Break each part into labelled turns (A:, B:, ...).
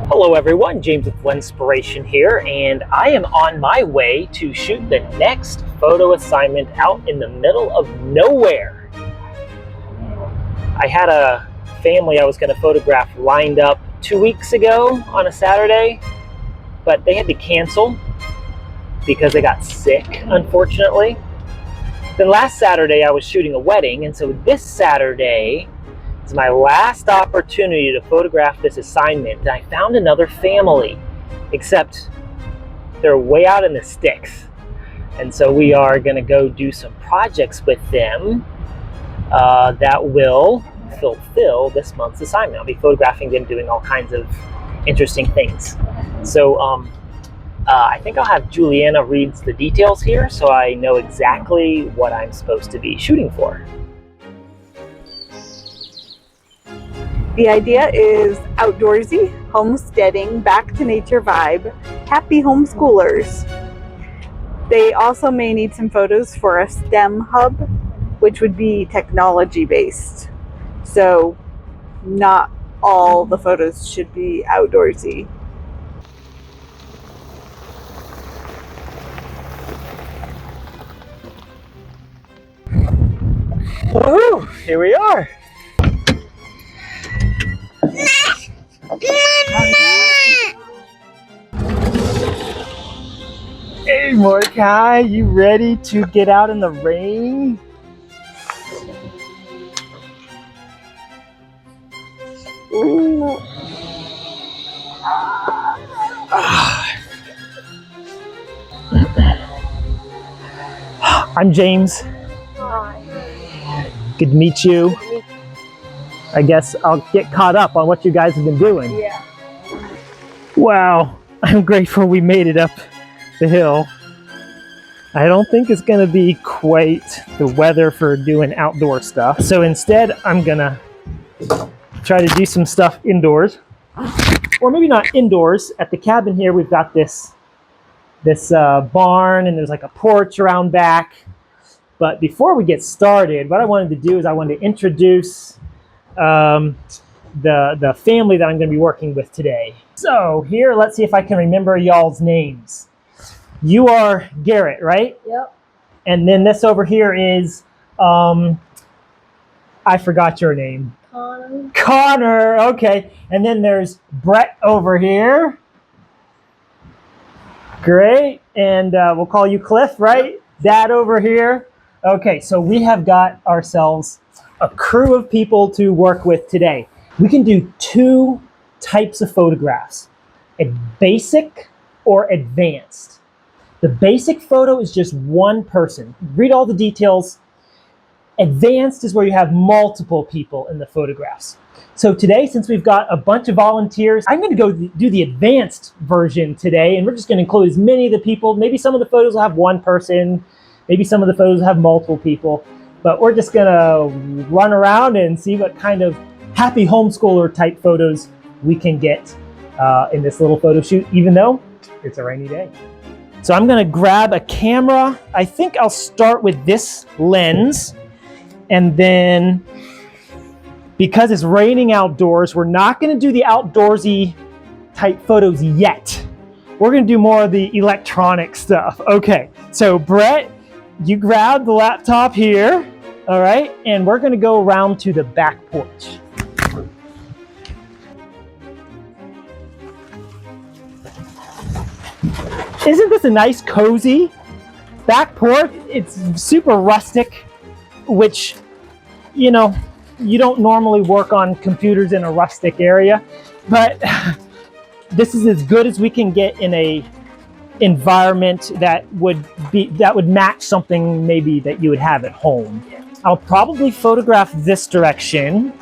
A: Hello everyone, James with Lenspiration here, and I am on my way to shoot the next photo assignment out in the middle of nowhere. I had a family I was going to photograph lined up 2 weeks ago on a Saturday, but they had to cancel because they got sick, unfortunately. Then last Saturday I was shooting a wedding, and so this Saturday it's my last opportunity to photograph this assignment, and I found another family, except they're way out in the sticks. And so we are going to go do some projects with them that will fulfill this month's assignment. I'll be photographing them doing all kinds of interesting things. So I think I'll have Juliana read the details here so I know exactly what I'm supposed to be shooting for.
B: The idea is outdoorsy, homesteading, back to nature vibe, happy homeschoolers. They also may need some photos for a STEM hub, which would be technology based. So not all the photos should be outdoorsy.
A: Woohoo! Here we are. Hey Mordecai, you ready to get out in the rain? Ooh. I'm James.
B: Hi.
A: Good to meet you. I guess I'll get caught up on what you guys have been doing.
B: Yeah.
A: Wow, I'm grateful we made it up the hill. I don't think it's gonna be quite the weather for doing outdoor stuff. So instead, I'm gonna try to do some stuff indoors. Or maybe not indoors. At the cabin here, we've got this barn, and there's like a porch around back. But before we get started, what I wanted to do is I wanted to introduce the family that I'm going to be working with today. So here, let's see if I can remember y'all's names. You are Garrett, right?
B: Yep.
A: And then this over here is, I forgot your name.
B: Connor.
A: Connor, okay. And then there's Brett over here. Great. And we'll call you Cliff, right? Yep. Dad over here. Okay, so we have got ourselves a crew of people to work with today. We can do two types of photographs, a basic or advanced. The basic photo is just one person. Read all the details. Advanced is where you have multiple people in the photographs. So today, since we've got a bunch of volunteers, I'm going to go do the advanced version today, and we're just going to include as many of the people. Maybe some of the photos will have one person, maybe some of the photos will have multiple people, but we're just going to run around and see what kind of happy homeschooler type photos we can get in this little photo shoot, even though it's a rainy day. So I'm going to grab a camera. I think I'll start with this lens, and then because it's raining outdoors, we're not going to do the outdoorsy type photos yet. We're going to do more of the electronic stuff. Okay, so Brett, you grab the laptop here, all right? And we're going to go around to the back porch. Isn't this a nice, cozy back porch? It's super rustic, which, you know, you don't normally work on computers in a rustic area, but this is as good as we can get in a environment that would match something maybe that you would have at home. I'll probably photograph this direction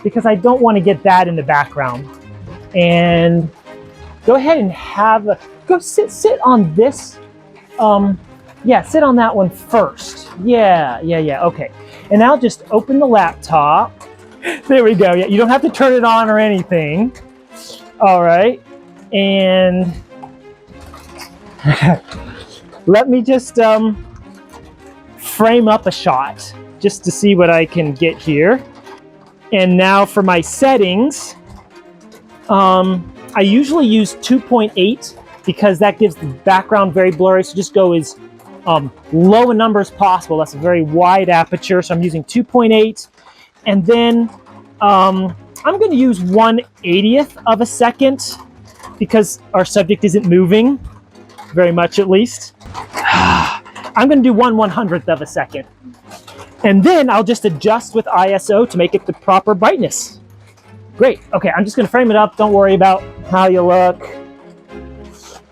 A: because I don't want to get that in the background. And go ahead and go sit on this. Yeah, sit on that one first. Yeah, okay. And now just open the laptop. There we go. Yeah, you don't have to turn it on or anything. All right. And let me just frame up a shot just to see what I can get here. And now for my settings, I usually use 2.8 because that gives the background very blurry. So just go as low a number as possible. That's a very wide aperture, so I'm using 2.8. And then I'm going to use 1/80th of a second because our subject isn't moving very much, at least. I'm going to do 1/100th of a second. And then I'll just adjust with ISO to make it the proper brightness. Great. Okay, I'm just going to frame it up. Don't worry about how you look.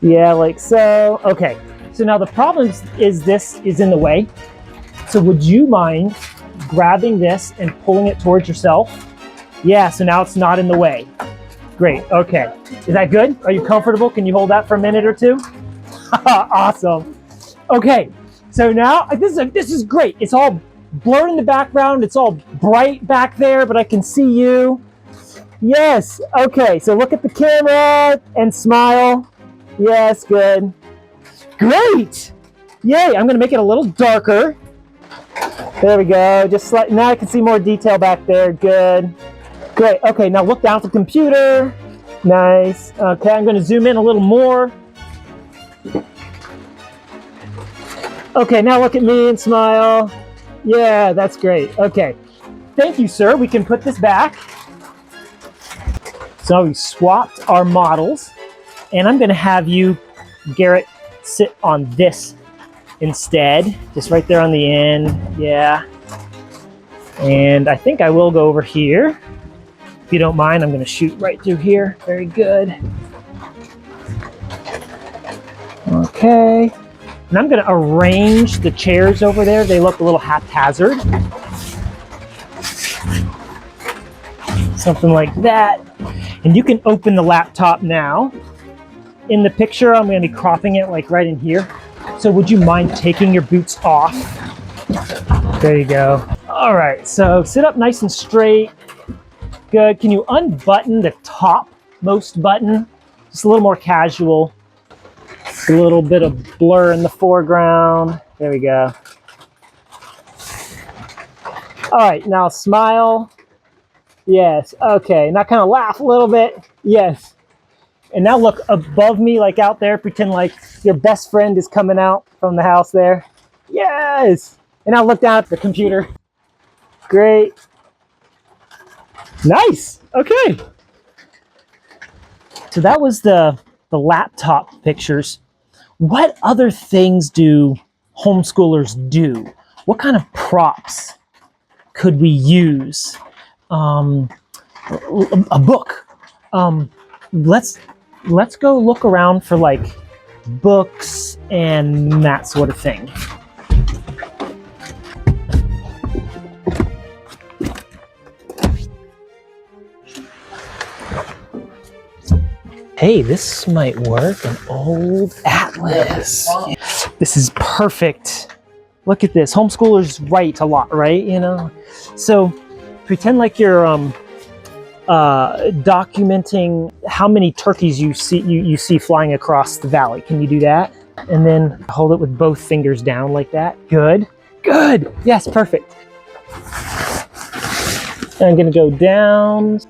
A: Yeah, like so. Okay, so now the problem is this is in the way. So would you mind grabbing this and pulling it towards yourself? Yeah, so now it's not in the way. Great, okay. Is that good? Are you comfortable? Can you hold that for a minute or two? Awesome. Okay, so now this is great. It's all blurred in the background. It's all bright back there, but I can see you. Yes, okay, so look at the camera and smile. Yes, good. Great! Yay, I'm gonna make it a little darker. There we go, just like, now I can see more detail back there, good. Great, okay, now look down at the computer. Nice, okay, I'm gonna zoom in a little more. Okay, now look at me and smile. Yeah, that's great, okay. Thank you, sir, we can put this back. So we swapped our models, and I'm gonna have you, Garrett, sit on this instead, just right there on the end, yeah. And I think I will go over here. If you don't mind, I'm gonna shoot right through here, very good. Okay, and I'm gonna arrange the chairs over there. They look a little haphazard. Something like that. And you can open the laptop now. In the picture, I'm going to be cropping it like right in here. So would you mind taking your boots off? There you go. All right, so sit up nice and straight. Good. Can you unbutton the topmost button? Just a little more casual. A little bit of blur in the foreground. There we go. All right, now smile. Yes, okay, now kind of laugh a little bit. Yes. And now look above me, like out there, pretend like your best friend is coming out from the house there. Yes. And now look down at the computer. Great. Nice, okay. So that was the laptop pictures. What other things do homeschoolers do? What kind of props could we use? A book. Let's go look around for like books and that sort of thing. Hey, this might work. An old atlas. This is perfect. Look at this. Homeschoolers write a lot, right? You know, so pretend like you're documenting how many turkeys you see flying across the valley. Can you do that? And then hold it with both fingers down like that. Good. Good. Yes, perfect. And I'm gonna go down.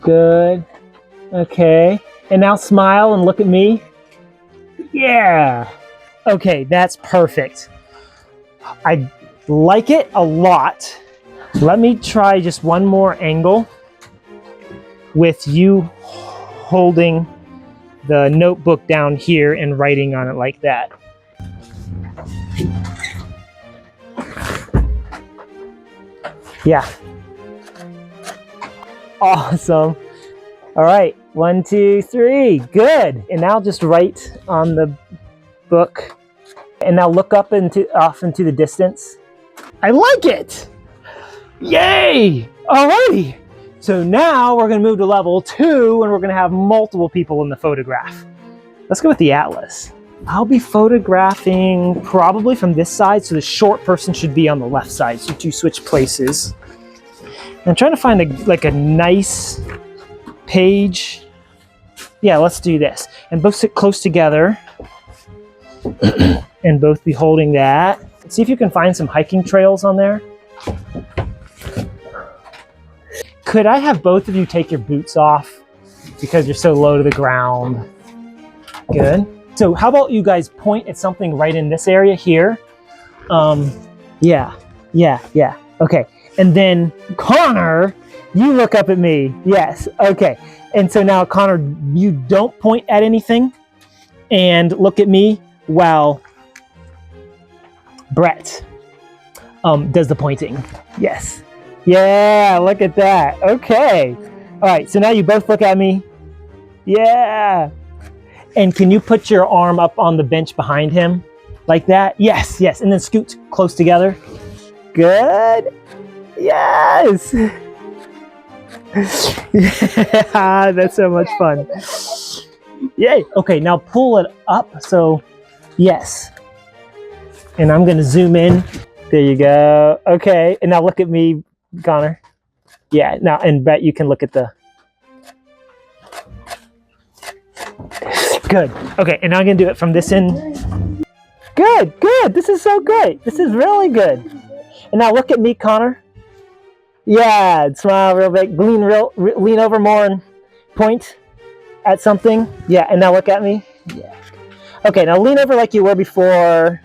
A: Good. Okay. And now smile and look at me. Yeah. Okay, that's perfect. I like it a lot. Let me try just one more angle with you holding the notebook down here and writing on it like that. Yeah. Awesome. All right, 1, 2, 3, good. And now just write on the book. And now look up off into the distance. I like it! Yay! Alrighty! So now we're gonna move to level 2 and we're gonna have multiple people in the photograph. Let's go with the atlas. I'll be photographing probably from this side, so the short person should be on the left side, so you switch places. And I'm trying to find a nice page. Yeah, let's do this. And both sit close together. And both be holding that. See if you can find some hiking trails on there. Could I have both of you take your boots off? because you're so low to the ground. Good. So how about you guys point at something right in this area here? Yeah. Okay. And then Connor, you look up at me. Yes. Okay. And so now Connor, you don't point at anything and look at me while Brett does the pointing. Yes. Yeah, look at that. Okay. All right, so now you both look at me. Yeah. And can you put your arm up on the bench behind him? Like that? Yes. And then scoot close together. Good. Yes. Yeah, that's so much fun. Yay. Okay, now pull it up. So, yes. And I'm going to zoom in. There you go. Okay, and now look at me, Connor. Yeah, now, and Brett, you can look at the... Good. Okay, and now I'm going to do it from this end. Good. This is so great. This is really good. And now look at me, Connor. Yeah, smile real big. Lean over more and point at something. Yeah, and now look at me. Yeah. Okay, now lean over like you were before.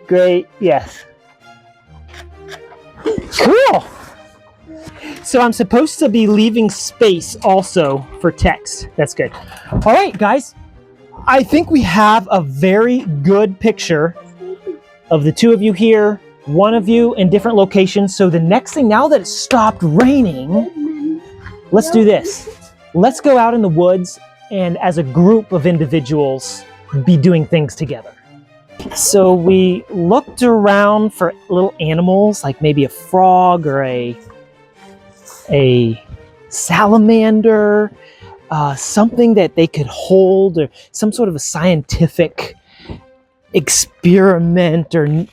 A: Great. Yes. Cool. So I'm supposed to be leaving space also for text. That's good. All right, guys. I think we have a very good picture of the two of you here, one of you in different locations. So the next thing, now that it's stopped raining, let's do this. Let's go out in the woods and as a group of individuals be doing things together. So we looked around for little animals, like maybe a frog or a salamander, something that they could hold, or some sort of a scientific experiment, or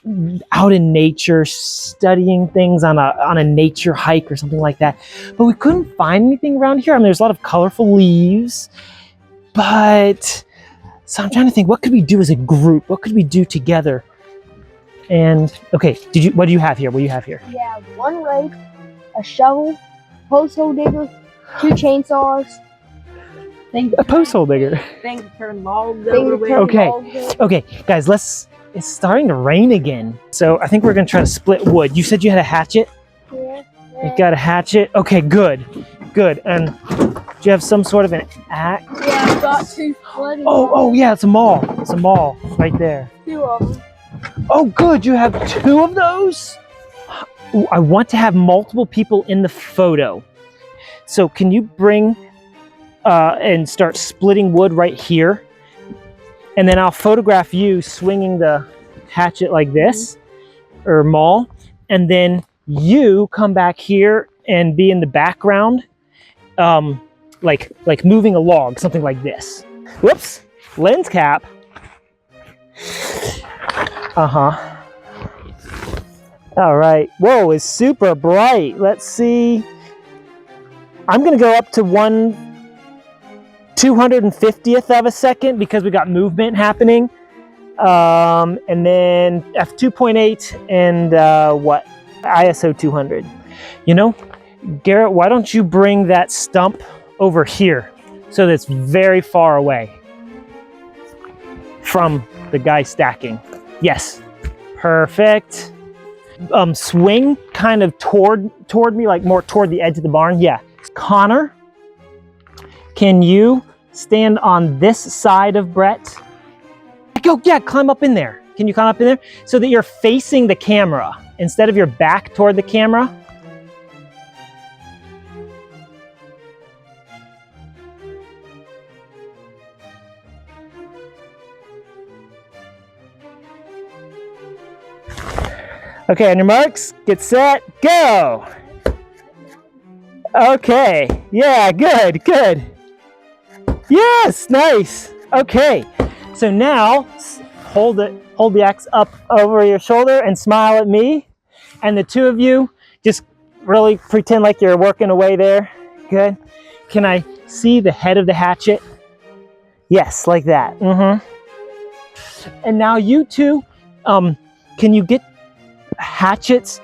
A: out in nature studying things on a nature hike or something like that. But we couldn't find anything around here. I mean, there's a lot of colorful leaves, but so I'm trying to think, what could we do as a group? What could we do together? And okay, what do you have here? What do you have here?
C: Yeah, one rake, a shovel, post hole digger, 2 chainsaws.
A: A post hole digger.
B: Thing to turn logs over.
A: Okay, guys, it's starting to rain again. So I think we're gonna try to split wood. You said you had a hatchet?
C: Yeah.
A: You got a hatchet? Okay, good. And do you have some sort of an axe?
C: Yeah, I've got 2 splitting.
A: Oh yeah, it's a maul. It's a maul right there.
C: 2 of them.
A: Oh, good, you have 2 of those? Ooh, I want to have multiple people in the photo. So can you bring and start splitting wood right here? And then I'll photograph you swinging the hatchet like this, or maul. And then you come back here and be in the background, like moving a log, something like this. Whoops, lens cap. All right. Whoa, it's super bright. Let's see. I'm gonna go up to 1/250th of a second because we got movement happening. And then f2.8 and what? ISO 200. You know, Garrett, why don't you bring that stump over here so that it's very far away from the guy stacking? Yes, perfect. Swing kind of toward me, like more toward the edge of the barn. Yeah. Connor, can you stand on this side of Brett? Go, yeah, climb up in there. Can you climb up in there? So that you're facing the camera instead of your back toward the camera. Okay, on your marks, get set, go! Okay, yeah, good. Yes, nice. Okay, so now hold the axe up over your shoulder and smile at me. And the 2 of you just really pretend like you're working away there. Good. Can I see the head of the hatchet? Yes, like that. And now you 2, can you get hatchets?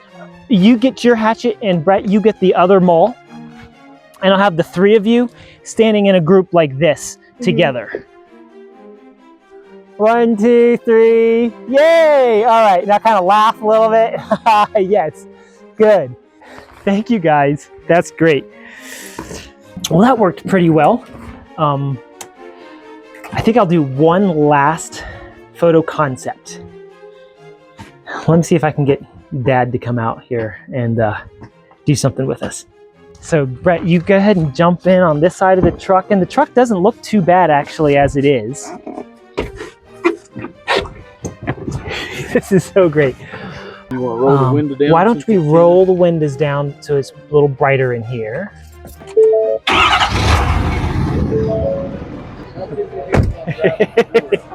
A: You get your hatchet, and Brett, you get the other maul. And I'll have the three of you standing in a group like this together. 1, 2, 3, yay! All right, now kind of laugh a little bit. Yes, good. Thank you guys, that's great. Well, that worked pretty well. I think I'll do one last photo concept. Let me see if I can get Dad to come out here and do something with us. So Brett, you go ahead and jump in on this side of the truck, and the truck doesn't look too bad actually as it is. This is so great.
D: You want to roll the window down?
A: Why don't we roll the windows down so it's a little brighter in here?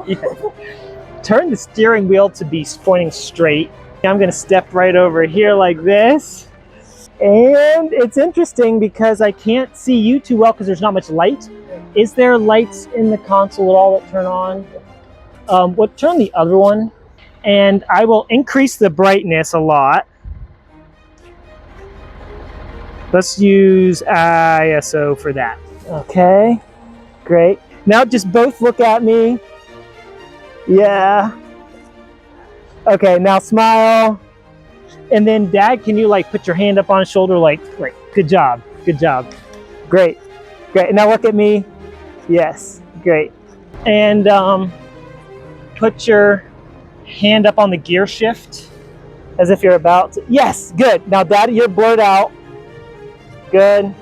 A: Yeah. Turn the steering wheel to be pointing straight. I'm going to step right over here like this. And it's interesting because I can't see you too well because there's not much light. Is there lights in the console at all that turn on? Well, turn the other one. And I will increase the brightness a lot. Let's use ISO for that. Okay, great. Now just both look at me. Yeah. Okay, now smile. And then Dad, can you like put your hand up on his shoulder like, right, good job, good job. Great, great. Now look at me. Yes, great. And put your hand up on the gear shift as if you're about to, yes, good. Now Dad, you're blurred out. Good.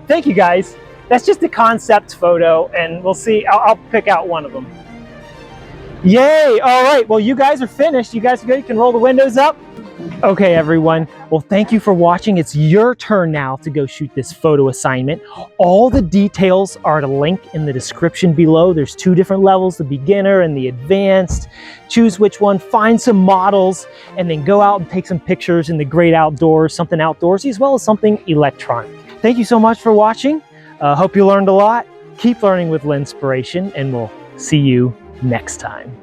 A: Thank you guys. That's just a concept photo and we'll see, I'll pick out one of them. Yay, all right, well you guys are finished. You guys are good, you can roll the windows up. Okay everyone, well thank you for watching. It's your turn now to go shoot this photo assignment. All the details are at a link in the description below. There's 2 different levels, the beginner and the advanced. Choose which one, find some models, and then go out and take some pictures in the great outdoors, something outdoorsy as well as something electronic. Thank you so much for watching. Hope you learned a lot. Keep learning with Lenspiration, and we'll see you next time.